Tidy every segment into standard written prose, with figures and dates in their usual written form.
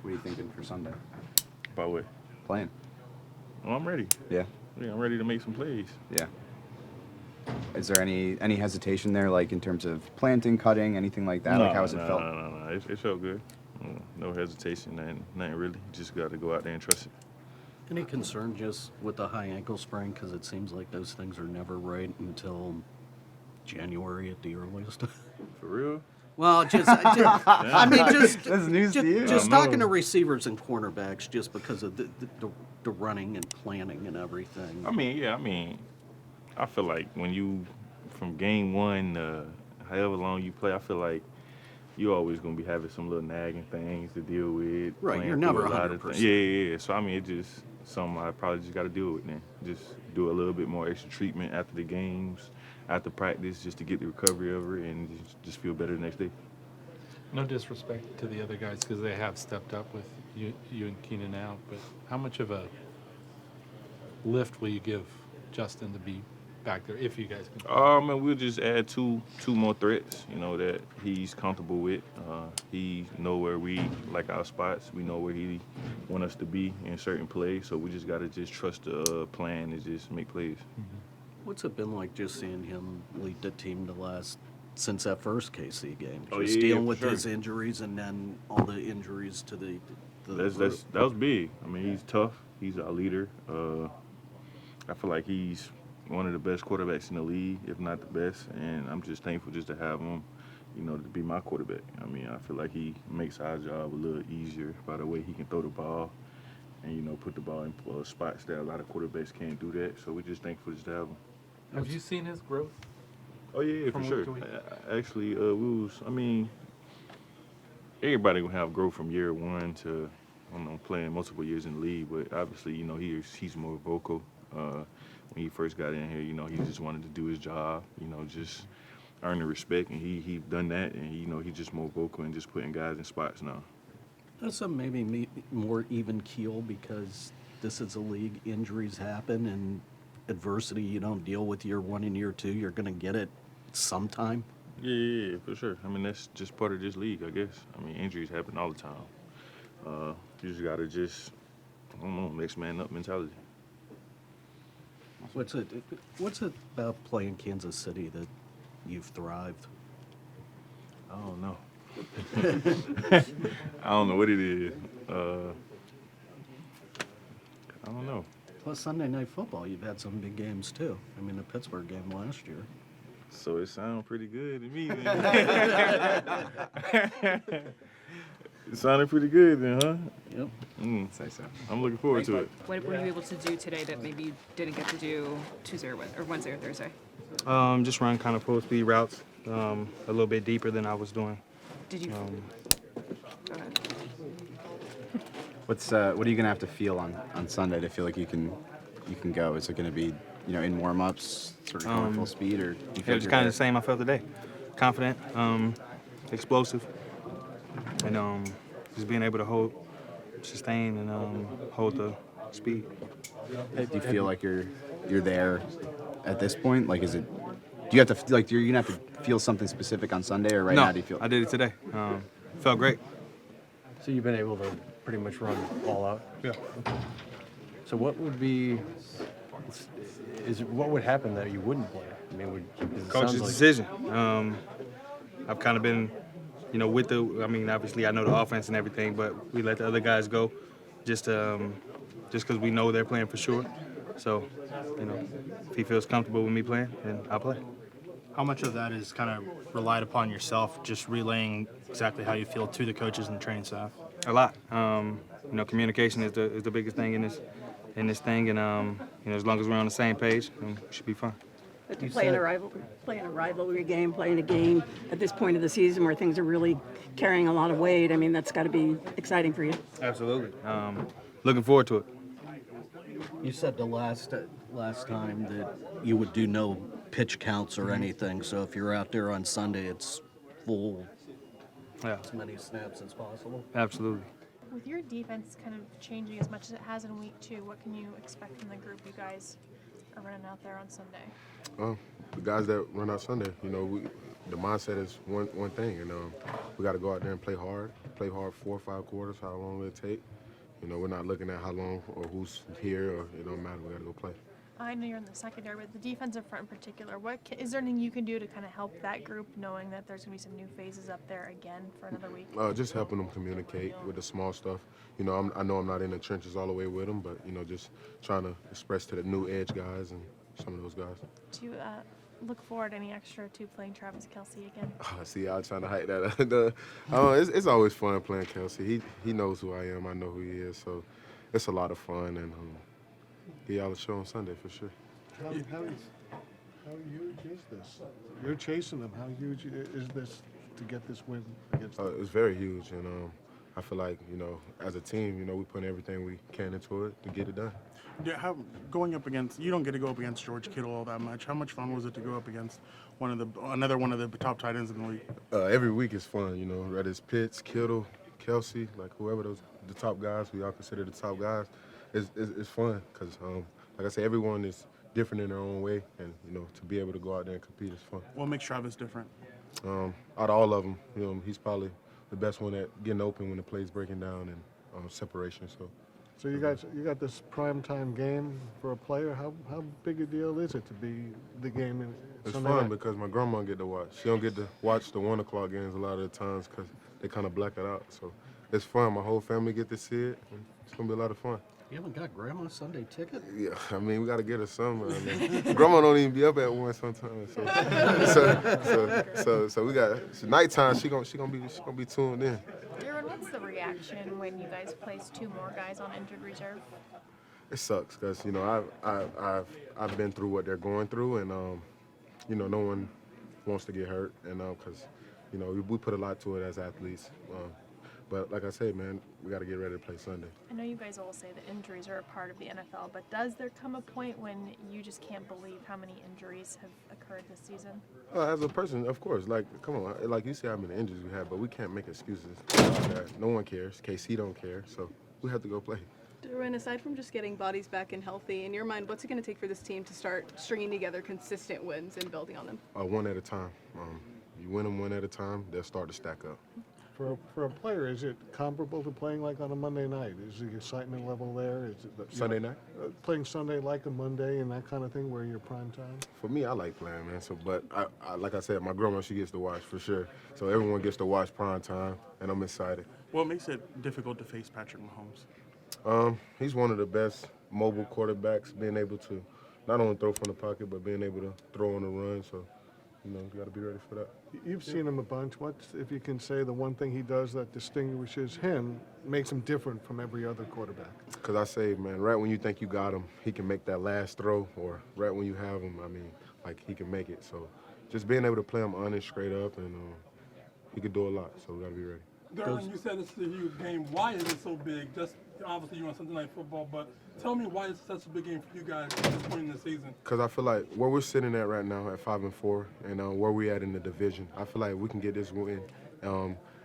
What are you thinking for Sunday? About what? Playing. Well, I'm ready. Yeah. Yeah, I'm ready to make some plays. Yeah. Is there any hesitation there, like in terms of planting, cutting, anything like that? Like how has it felt? No. It felt good. No hesitation, nothing really. Just got to go out there and trust it. Any concern just with the high ankle sprain? Because it seems like those things are never right until January at the earliest. For real? Well, I mean, just That's news to you. Just talking to receivers and cornerbacks, just because of the running and planning and everything. I mean, I feel like when you, from game one, however long you play, I feel like you're always going to be having some little nagging things to deal with. Right, you're through never a lot of 100%. things. Yeah. So, I mean, it's just something I probably just got to deal with now. Just do a little bit more extra treatment after the games, after practice, just to get the recovery over it and just feel better the next day. No disrespect to the other guys because they have stepped up with you and Keenan out, but how much of a lift will you give Justin to be back there if you guys can? And we'll just add two more threats, that he's comfortable with. He know where we like our spots. We know where he want us to be in certain plays. So we just got to just trust the plan and just make plays. Mm-hmm. What's it been like just seeing him lead the team since that first KC game? Oh, Just yeah, dealing for with sure. his injuries and then all the injuries to the group. That was big. I mean, he's tough. He's our leader. I feel like he's one of the best quarterbacks in the league, if not the best. And I'm just thankful just to have him, to be my quarterback. I mean, I feel like he makes our job a little easier by the way he can throw the ball and, put the ball in spots that a lot of quarterbacks can't do that. So we're just thankful just to have him. Have you seen his growth? Oh, yeah, for From week sure. to week? Actually, everybody will have growth from year one to, playing multiple years in the league. But obviously, he's more vocal. When he first got in here, he just wanted to do his job, just earn the respect. And he done that. And, he's just more vocal and just putting guys in spots now. That's a maybe more even keel because this is a league. Injuries happen and adversity you don't deal with year one and year two. You're going to get it sometime. Yeah, for sure. I mean, that's just part of this league, I guess. I mean, injuries happen all the time. You just got to next man up mentality. What's it about playing Kansas City that you've thrived? I don't know. I don't know what it is. I don't know. Plus Sunday Night Football, you've had some big games too. I mean, the Pittsburgh game last year. So it sounds pretty good to me. It sounded pretty good then, huh? Yep. Say so. I'm looking forward to it. What were you able to do today that maybe you didn't get to do Tuesday or Wednesday or Thursday? Just run kind of full speed routes, a little bit deeper than I was doing. Did you? Go ahead. What are you gonna have to feel on Sunday to feel like you can go? Is it gonna be in warm-ups, sort of going full speed, or do you feel It was kind of the same I felt today. Confident, explosive, and just being able to sustain and hold the speed. Do you feel like you're there at this point? Like, do you have to you're gonna have to feel something specific on Sunday, or right No, now do you feel? I did it today. Felt great. So you've been able to pretty much run all out? Yeah. So what would be, what would happen that you wouldn't play? I mean, Coach's decision. I've kind of been, obviously I know the offense and everything, but we let the other guys go just because we know they're playing for sure. So, if he feels comfortable with me playing, then I'll play. How much of that is kind of relied upon yourself, just relaying exactly how you feel to the coaches and the training staff? A lot. Communication is the biggest thing in this thing, and as long as we're on the same page, then we should be fine. But to playing a rivalry game, playing a game at this point of the season where things are really carrying a lot of weight, I mean, that's got to be exciting for you. Absolutely. Looking forward to it. You said the last time that you would do no pitch counts or anything. So if you're out there on Sunday, it's full, as many snaps as possible. Absolutely. With your defense kind of changing as much as it has in week 2, what can you expect from the group you guys are running out there on Sunday? The guys that run out Sunday, the mindset is one thing, and we got to go out there and play hard 4 or 5 quarters, how long will it take. We're not looking at how long or who's here, or it don't matter. We got to go play. I know you're in the secondary, but the defensive front in particular, is there anything you can do to kind of help that group, knowing that there's going to be some new phases up there again for another week? Just helping them communicate with the small stuff. I know I'm not in the trenches all the way with them, but just trying to express to the new edge guys and some of those guys. Do you look forward any extra to playing Travis Kelce again? See, I was trying to hype that up. It's always fun playing Kelsey. He knows who I am. I know who he is. So it's a lot of fun, and get y'all a show on Sunday for sure. How huge is this? You're chasing them. How huge is this to get this win against them? It's very huge, and I feel like, as a team, we put everything we can into it to get it done. Yeah, you don't get to go up against George Kittle all that much. How much fun was it to go up against another one of the top tight ends in the league? Every week is fun, whether it's Pitts, Kittle, Kelsey, like whoever the top guys, we all consider the top guys. It's fun because, like I said, everyone is different in their own way, and to be able to go out there and compete is fun. What makes Travis different? Out of all of them, he's probably the best one at getting open when the play's breaking down and separation. So you got this primetime game for a player. How big a deal is it to be the game? It's Sunday fun night? because my grandma get to watch. She don't get to watch the 1 o'clock games a lot of the times because they kind of black it out. So it's fun. My whole family get to see it. And it's gonna be a lot of fun. You haven't got Grandma's Sunday ticket? Yeah, I mean we got to get her somewhere. Grandma don't even be up at 1 sometimes. So we got nighttime. She gonna be tuned in. Derwin, what's the reaction when you guys place 2 more guys on injured reserve? It sucks because I've been through what they're going through, and no one wants to get hurt, and because we put a lot to it as athletes. But like I said, man, we got to get ready to play Sunday. I know you guys all say that injuries are a part of the NFL, but does there come a point when you just can't believe how many injuries have occurred this season? As a person, of course. Like, come on. Like you say, how many injuries we have, but we can't make excuses about that. No one cares. KC don't care, so we have to go play. Derwin, aside from just getting bodies back and healthy, in your mind, what's it going to take for this team to start stringing together consistent wins and building on them? One at a time. You win them one at a time, they'll start to stack up. For a player, is it comparable to playing like on a Monday night? Is the excitement level there? Is it Sunday night? Playing Sunday like a Monday and that kind of thing where you're prime time? For me, I like playing, man. So, but I like I said, my grandma, she gets to watch for sure. So everyone gets to watch prime time, and I'm excited. What makes it difficult to face Patrick Mahomes? He's one of the best mobile quarterbacks, being able to not only throw from the pocket, but being able to throw on the run. So, you got to be ready for that. You've seen him a bunch. What, if you can say, the one thing he does that distinguishes him, makes him different from every other quarterback? Because I say, man, right when you think you got him, he can make that last throw, or right when you have him, he can make it. So just being able to play him honest, straight up, and he can do a lot. So we got to be ready. Derwin, you said this is a huge game. Why is it so big? Just obviously you're on Sunday Night Football, but tell me why it's such a big game for you guys at this point in the season. Because I feel like where we're sitting at right now at 5-4, and where we're at in the division, I feel like we can get this win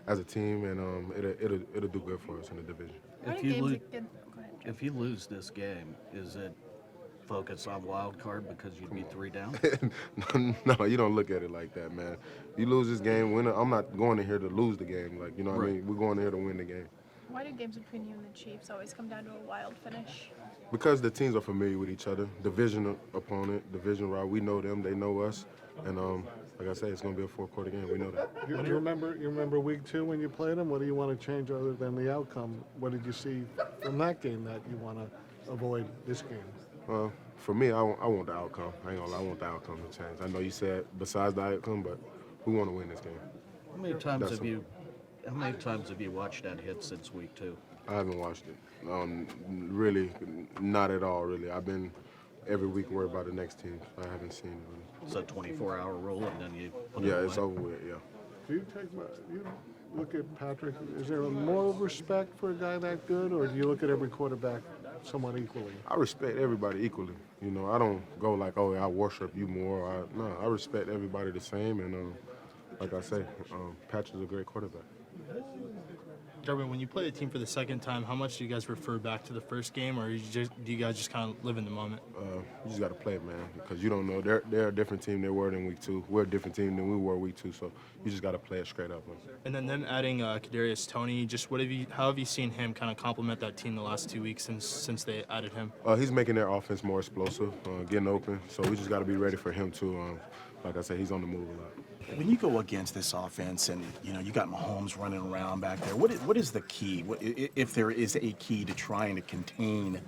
as a team, and it'll do good for us in the division. If you lose this game, is it focus on wild card because you'd be 3 down? No, you don't look at it like that, man. You lose this game, win it. I'm not going in here to lose the game. What I mean? We're going in here to win the game. Why do games between you and the Chiefs always come down to a wild finish? Because the teams are familiar with each other. Division opponent, division rival. We know them, they know us. And like I said, it's going to be a 4-quarter game. We know that. You remember week 2 when you played him? What do you want to change other than the outcome? What did you see from that game that you want to avoid this game? For me, I want the outcome. I ain't gonna lie, I want the outcome to change. I know you said besides the outcome, but we want to win this game. How many times have you watched that hit since week 2? I haven't watched it. Really, not at all. Really, I've been every week worried about the next team. I haven't seen it really. It's a 24-hour rule, and then you put Yeah, it it's away. over with. Yeah. Do you look at Patrick? Is there a moral respect for a guy that good, or do you look at every quarterback somewhat equally? I respect everybody equally. I don't go like, oh, I worship you more. No, I respect everybody the same. And like I say, Patrick's a great quarterback. Derwin, when you play the team for the second time, how much do you guys refer back to the first game, or do you guys just kind of live in the moment? You just got to play it, man, because you don't know. They're a different team they were in week 2. We're a different team than we were week 2, so you just got to play it straight up. Man. And then them adding Kadarius Toney, just how have you seen him kind of complement that team the last 2 weeks since they added him? He's making their offense more explosive, getting open, so we just got to be ready for him too. Like I said, he's on the move a lot. When you go against this offense and, you got Mahomes running around back there, what is the key? If there is a key to trying to contain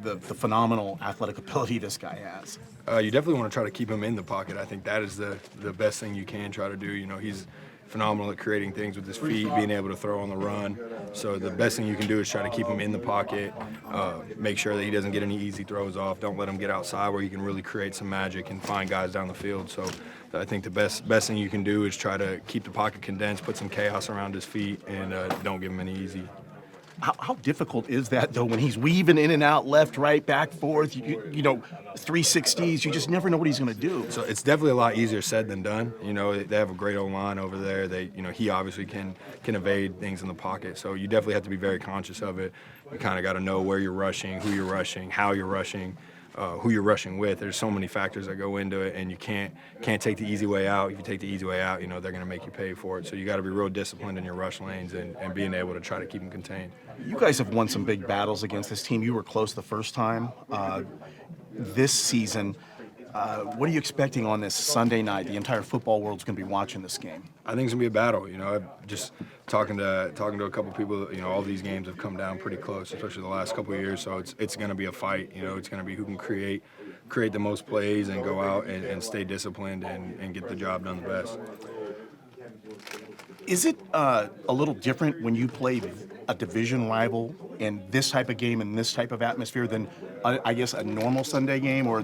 the phenomenal athletic ability this guy has? You definitely want to try to keep him in the pocket. I think that is the best thing you can try to do. He's phenomenal at creating things with his feet, being able to throw on the run. So the best thing you can do is try to keep him in the pocket, make sure that he doesn't get any easy throws off. Don't let him get outside where he can really create some magic and find guys down the field. So I think the best thing you can do is try to keep the pocket condensed, put some chaos around his feet, and don't give him any easy. How difficult is that, though, when he's weaving in and out, left, right, back, forth, 360s, you just never know what he's going to do. So it's definitely a lot easier said than done. They have a great O-line over there. He obviously can evade things in the pocket. So you definitely have to be very conscious of it. You kind of got to know where you're rushing, who you're rushing, how you're rushing, who you're rushing with. There's so many factors that go into it, and you can't take the easy way out. If you take the easy way out, they're going to make you pay for it. So you got to be real disciplined in your rush lanes and being able to try to keep them contained. You guys have won some big battles against this team. You were close the first time. This season, what are you expecting on this Sunday night? The entire football world's going to be watching this game. I think it's going to be a battle. I'm just talking to a couple people. All these games have come down pretty close, especially the last couple of years. So it's going to be a fight. It's going to be who can create the most plays and go out and stay disciplined and get the job done the best. Is it a little different when you play a division rival in this type of game and this type of atmosphere than, I guess, a normal Sunday game, or are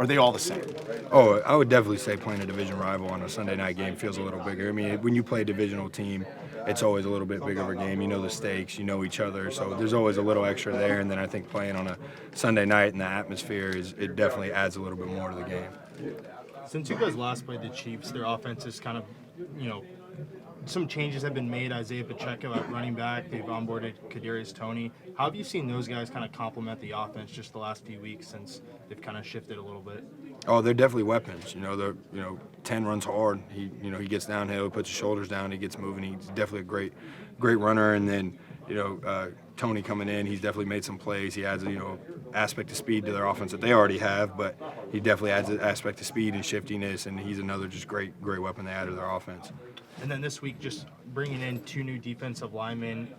they all the same? Oh, I would definitely say playing a division rival on a Sunday night game feels a little bigger. I mean, when you play a divisional team, it's always a little bit bigger of a game. You know the stakes, you know each other, so there's always a little extra there. And then I think playing on a Sunday night and the atmosphere it definitely adds a little bit more to the game. Since you guys last played the Chiefs, their offense is kind of, some changes have been made. Isaiah Pacheco at running back. They've onboarded Kadarius Toney. How have you seen those guys kind of complement the offense just the last few weeks since they've kind of shifted a little bit? Oh, they're definitely weapons. 10 runs hard. He gets downhill, puts his shoulders down, he gets moving. He's definitely a great runner. And then, Toney coming in, he's definitely made some plays. He adds, aspect of speed to their offense that they already have, but he definitely adds an aspect of speed and shiftiness, and he's another just great weapon they add to their offense. And then this week, just bringing in 2 new defensive linemen,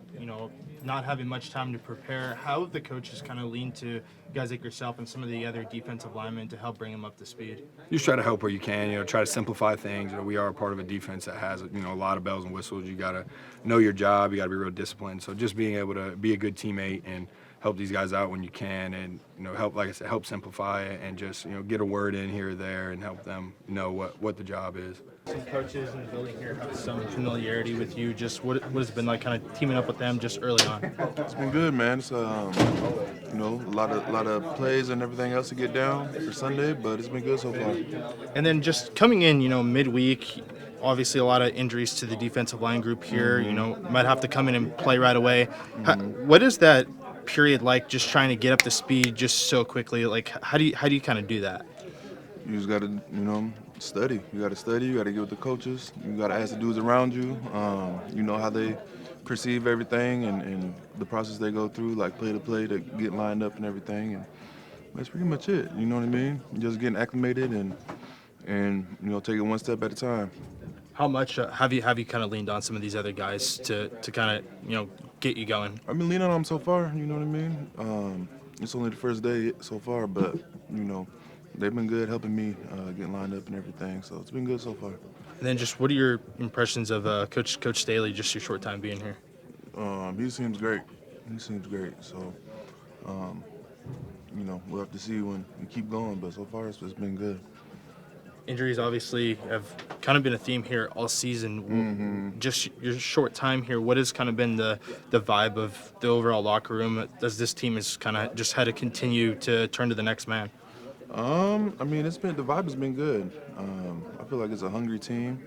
not having much time to prepare. How have the coaches kind of leaned to guys like yourself and some of the other defensive linemen to help bring them up to speed? You just try to help where you can, try to simplify things. We are a part of a defense that has, a lot of bells and whistles. You got to know your job. You got to be real disciplined. So just being able to be a good teammate and help these guys out when you can, and help simplify it, and just get a word in here or there and help them know what the job is. Some coaches in the building here have some familiarity with you. Just what has it been like, kind of teaming up with them just early on? It's been good, man. It's a lot of plays and everything else to get down for Sunday, but it's been good so far. And then just coming in, midweek. Obviously, a lot of injuries to the defensive line group here. Might have to come in and play right away. What is that period like, just trying to get up to speed just so quickly? Like, how do you kind of do that? You just got to, study. You got to study. You got to get with the coaches. You got to ask the dudes around you. You know how they perceive everything and the process they go through, like play to play, to get lined up and everything. And that's pretty much it. You know what I mean? Just getting acclimated and take it one step at a time. How much have you kind of leaned on some of these other guys to kind of get you going? I've been leaning on them so far. You know what I mean? It's only the first day so far, but they've been good helping me get lined up and everything. So it's been good so far. And then just what are your impressions of Coach Staley? Just your short time being here. He seems great. So we'll have to see when we keep going. But so far it's been good. Injuries obviously have kind of been a theme here all season. Mm-hmm. Just your short time here, what has kind of been the vibe of the overall locker room as this team has kind of just had to continue to turn to the next man? The vibe has been good. I feel like it's a hungry team,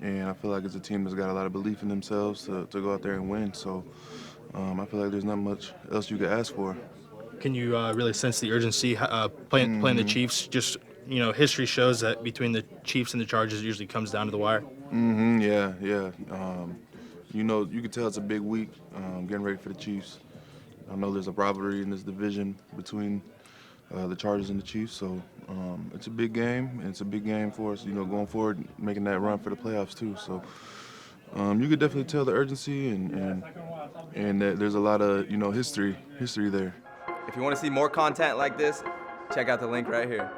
and I feel like it's a team that's got a lot of belief in themselves to go out there and win. So I feel like there's not much else you could ask for. Can you really sense the urgency playing the Chiefs? Just history shows that between the Chiefs and the Chargers, it usually comes down to the wire. Yeah. You can tell it's a big week getting ready for the Chiefs. I know there's a rivalry in this division between the Chargers and the Chiefs, so it's a big game, and it's a big game for us, going forward, making that run for the playoffs too. So you could definitely tell the urgency, and that there's a lot of history there. If you want to see more content like this, check out the link right here.